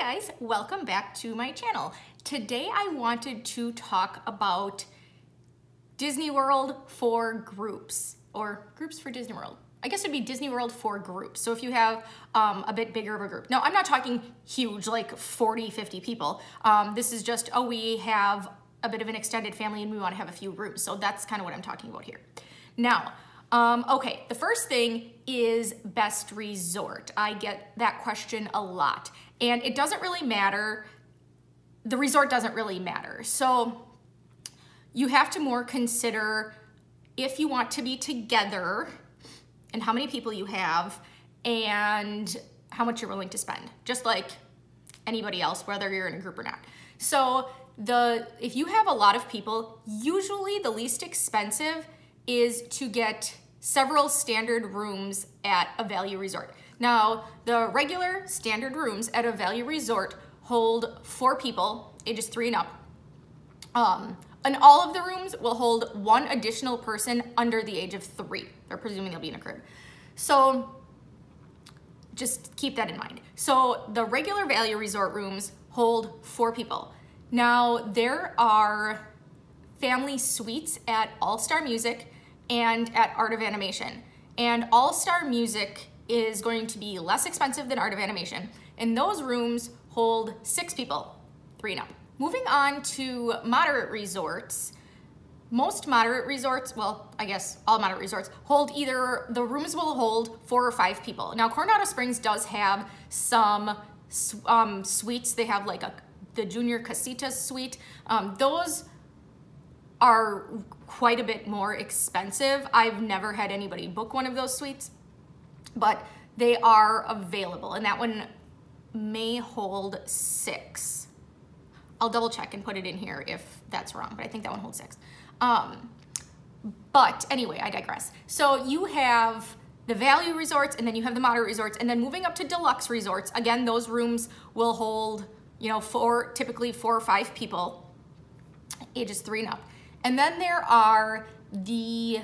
Hi guys, welcome back to my channel. Today I wanted to talk about Disney World for groups, or groups for Disney World. I guess it'd be Disney World for groups. So if you have a bit bigger of a group. Now I'm not talking huge, like 40, 50 people. This is just, we have a bit of an extended family and we want to have a few rooms. So that's kind of what I'm talking about here. Now, okay, the first thing is best resort. I get that question a lot. And it doesn't really matter, the resort doesn't really matter. So you have to more consider if you want to be together and how many people you have and how much you're willing to spend, just like anybody else, whether you're in a group or not. So if you have a lot of people, usually the least expensive is to get several standard rooms at a value resort. Now, the regular standard rooms at a value resort hold 4 people, ages 3 and up. And all of the rooms will hold 1 additional person under the age of 3. They're presuming they'll be in a crib. So just keep that in mind. So the regular value resort rooms hold 4 people. Now, there are family suites at All Star Music and at Art of Animation. And All Star Music is going to be less expensive than Art of Animation. And those rooms hold 6 people, 3 and up. Moving on to moderate resorts. Most moderate resorts, well, I guess all moderate resorts, hold either, the rooms will hold 4 or 5 people. Now, Coronado Springs does have some suites. They have like the Junior Casitas suite. Those are quite a bit more expensive. I've never had anybody book one of those suites, but they are available, and that one may hold 6. I'll double check and put it in here if that's wrong, but I think that one holds 6. But anyway, I digress. So you have the value resorts, and then you have the moderate resorts, and then moving up to deluxe resorts, again, those rooms will hold, typically 4 or 5 people, ages 3 and up. And then there are the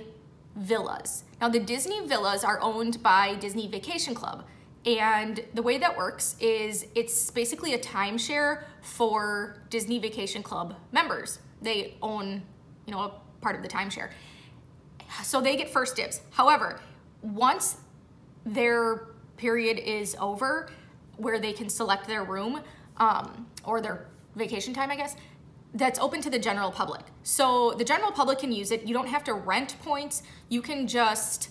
villas. Now, the Disney villas are owned by Disney Vacation Club. And the way that works is it's basically a timeshare for Disney Vacation Club members. They own, a part of the timeshare. So they get first dibs. However, once their period is over, where they can select their room, or their vacation time, I guess, that's open to the general public. So the general public can use it. You don't have to rent points. You can just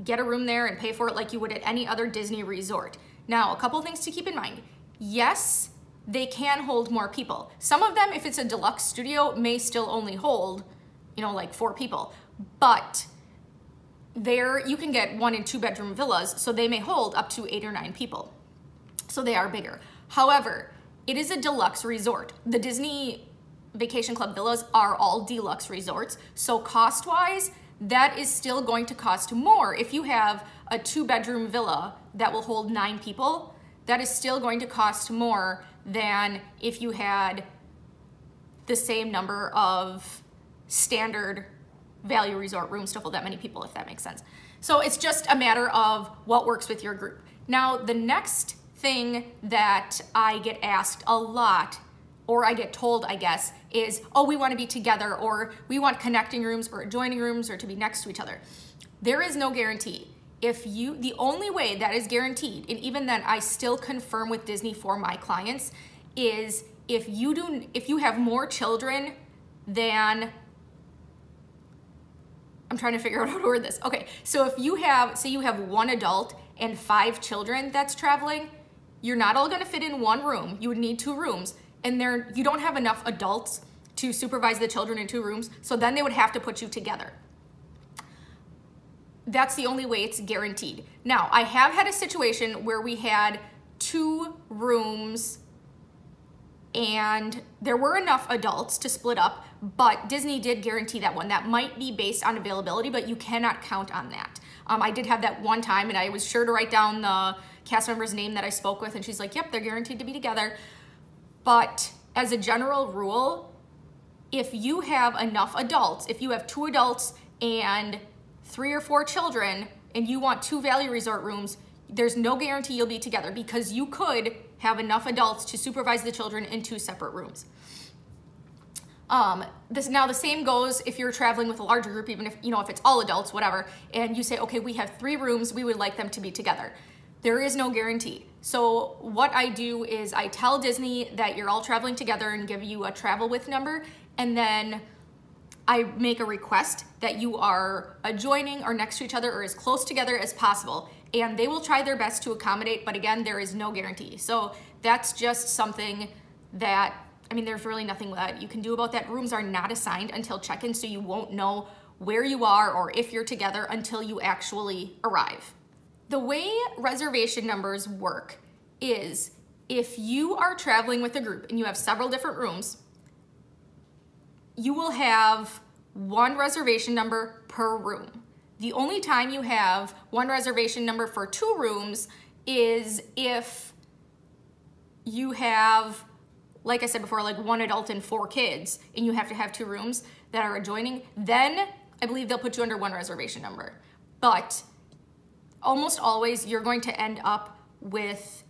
get a room there and pay for it like you would at any other Disney resort. Now, a couple things to keep in mind. Yes, they can hold more people. Some of them, if it's a deluxe studio, may still only hold, like 4 people. But there, you can get 1 and 2 bedroom villas, so they may hold up to 8 or 9 people. So they are bigger. However, it is a deluxe resort. The Disney Vacation Club villas are all deluxe resorts. So cost-wise, that is still going to cost more. If you have a 2-bedroom villa that will hold 9 people, that is still going to cost more than if you had the same number of standard value resort rooms to hold that many people, if that makes sense. So it's just a matter of what works with your group. Now, the next thing that I get asked a lot, or I get told, I guess, is, we want to be together, or we want connecting rooms or adjoining rooms or to be next to each other. There is no guarantee. The only way that is guaranteed, and even then I still confirm with Disney for my clients, is if you have more children than, I'm trying to figure out how to word this. Okay, so if you have, say you have 1 adult and 5 children that's traveling, you're not all gonna fit in 1 room. You would need 2 rooms. And you don't have enough adults to supervise the children in 2 rooms, so then they would have to put you together. That's the only way it's guaranteed. Now, I have had a situation where we had 2 rooms and there were enough adults to split up, but Disney did guarantee that one. That might be based on availability, but you cannot count on that. I did have that one time, and I was sure to write down the cast member's name that I spoke with, and she's like, yep, they're guaranteed to be together. But as a general rule, if you have enough adults, if you have 2 adults and 3 or 4 children, and you want 2 value resort rooms, There's no guarantee you'll be together because you could have enough adults to supervise the children in 2 separate rooms. Now the same goes if you're traveling with a larger group, even if, if it's all adults, whatever, and you say, okay, we have 3 rooms, we would like them to be together. There is no guarantee. So what I do is I tell Disney that you're all traveling together and give you a travel with number, and then I make a request that you are adjoining or next to each other or as close together as possible. And they will try their best to accommodate, but again, there is no guarantee. So that's just something that, there's really nothing that you can do about that. Rooms are not assigned until check-in, so you won't know where you are or if you're together until you actually arrive. The way reservation numbers work is if you are traveling with a group and you have several different rooms, you will have 1 reservation number per room. The only time you have 1 reservation number for 2 rooms is if you have, like I said before, like 1 adult and 4 kids, and you have to have 2 rooms that are adjoining. Then I believe they'll put you under 1 reservation number. But almost always you're going to end up with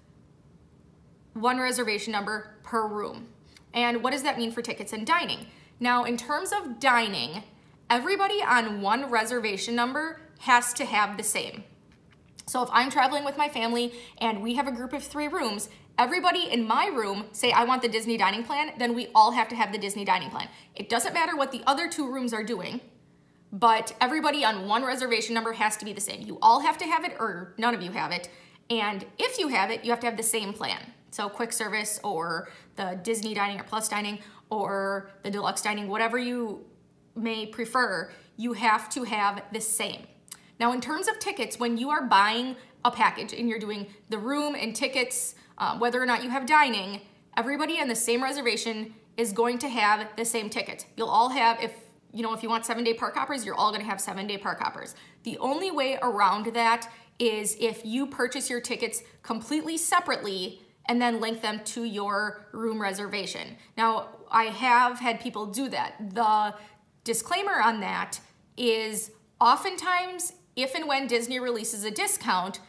1 reservation number per room. And what does that mean for tickets and dining? Now, in terms of dining, everybody on 1 reservation number has to have the same. So if I'm traveling with my family and we have a group of 3 rooms, everybody in my room say, I want the Disney dining plan, then we all have to have the Disney dining plan. It doesn't matter what the other 2 rooms are doing, but everybody on 1 reservation number has to be the same. You all have to have it, or none of you have it. And if you have it, you have to have the same plan. So quick service or the Disney dining or plus dining or the deluxe dining, whatever you may prefer, you have to have the same. Now, in terms of tickets, when you are buying a package and you're doing the room and tickets, whether or not you have dining, everybody on the same reservation is going to have the same tickets. You'll all have, if you want 7-day park hoppers, you're all gonna have 7-day park hoppers. The only way around that is if you purchase your tickets completely separately and then link them to your room reservation. Now, I have had people do that. The disclaimer on that is oftentimes, if and when Disney releases a discount,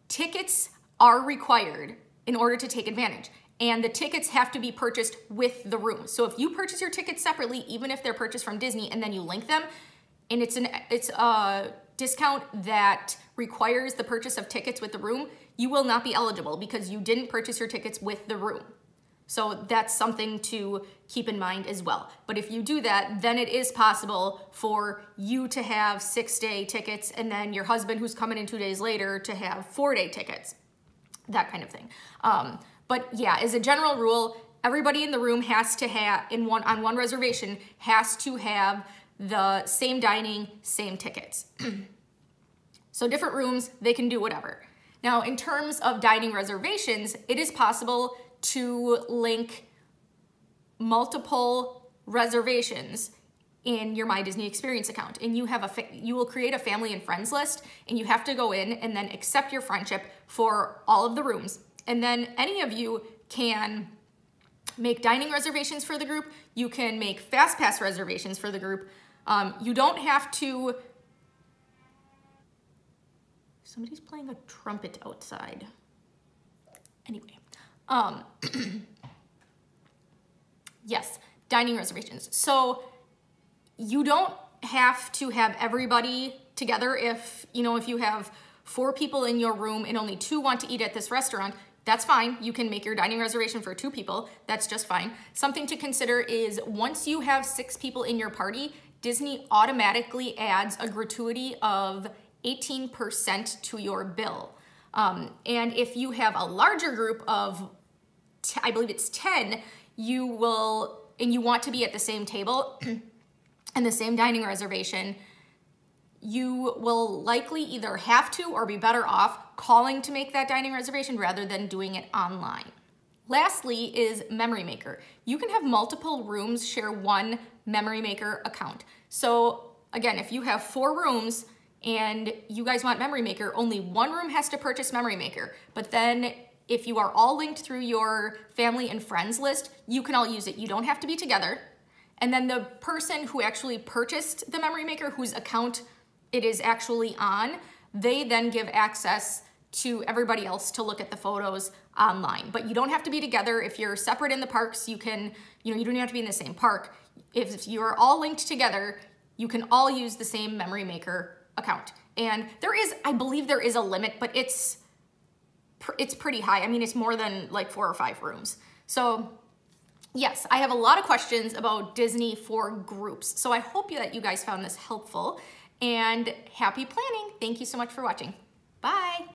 tickets are required in order to take advantage. And the tickets have to be purchased with the room. So if you purchase your tickets separately, even if they're purchased from Disney, and then you link them, and it's a discount that requires the purchase of tickets with the room, you will not be eligible because you didn't purchase your tickets with the room. So that's something to keep in mind as well. But if you do that, then it is possible for you to have 6-day tickets and then your husband who's coming in 2 days later to have 4-day tickets, that kind of thing. But yeah, as a general rule, everybody in the room has to have, on one reservation, has to have the same dining, same tickets. So different rooms, they can do whatever. Now, in terms of dining reservations, it is possible to link multiple reservations in your My Disney Experience account. And you will create a family and friends list, and you have to go in and then accept your friendship for all of the rooms. And then any of you can make dining reservations for the group. You can make Fast Pass reservations for the group. You don't have to... Somebody's playing a trumpet outside. Anyway. Yes, dining reservations. So you don't have to have everybody together. If you have 4 people in your room and only 2 want to eat at this restaurant, that's fine. You can make your dining reservation for 2 people. That's just fine. Something to consider is once you have 6 people in your party, Disney automatically adds a gratuity of 18% to your bill. And if you have a larger group of, I believe it's 10, you want to be at the same table and the same dining reservation, you will likely either have to or be better off calling to make that dining reservation rather than doing it online. Lastly is Memory Maker. You can have multiple rooms share one Memory Maker account. So again, if you have 4 rooms and you guys want Memory Maker, only one room has to purchase Memory Maker. But then if you are all linked through your family and friends list, you can all use it. You don't have to be together. And then the person who actually purchased the Memory Maker, whose account it is actually on, they then give access to everybody else to look at the photos online. But you don't have to be together. If you're separate in the parks, you can, you don't even have to be in the same park. If you're all linked together, you can all use the same Memory Maker account. And there is, I believe there is a limit, but it's pretty high. I mean, it's more than like 4 or 5 rooms. So yes, I have a lot of questions about Disney for groups. So I hope that you guys found this helpful, and happy planning. Thank you so much for watching. Bye.